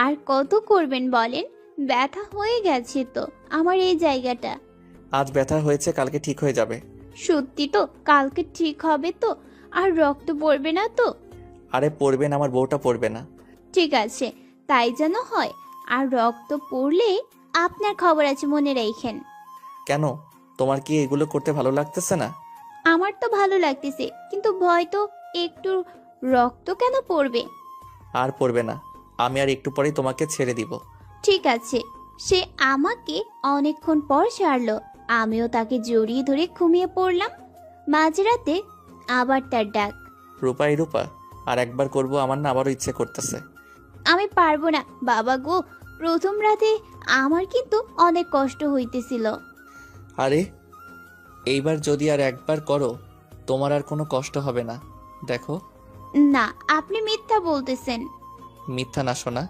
আর কত করবেন বলেন? ব্যথা হয়ে গেছে তো আমার এই জায়গাটা। আজ ব্যথা হয়েছে, কালকে ঠিক হয়ে যাবে। সত্যি তো? কালকে ঠিক হবে তো? আর রক্ত পড়বে না তো? আরে পড়বে না, আমার বউটা পড়বে না। ঠিক আছে, তাই যেন হয়। আর রক্ত পড়লে আপনার খবর আছে, মনে রাখেন। কেন, তোমার কি এগুলো করতে ভালো লাগতেছে না? আমার তো ভালো লাগতেছে, কিন্তু ভয় তো একটু। রক্ত কেন পড়বে? আর পড়বে না, আমি আর একটু পরেই তোমাকে ছেড়ে দিব। ঠিক আছে। সে আমাকে অনেকক্ষণ পর ছাড়লো। আমিও তাকে জড়িয়ে ধরে ঘুমিয়ে পড়লাম। মাঝরাতে আবার তার ডাক। রূপা, এই রূপা, আর একবার করব, আমার না আবারও ইচ্ছে করতেছে। আমি পারবো না বাবা গো। প্রথম রাতে আমার কিন্তু অনেক কষ্ট হইতেছিল। আরে এইবার যদি আর একবার করো, তোমার আর কোনো কষ্ট হবে না। দেখো। না, আপনি মিথ্যা বলতেছেন। মিথ্যা না শোনা।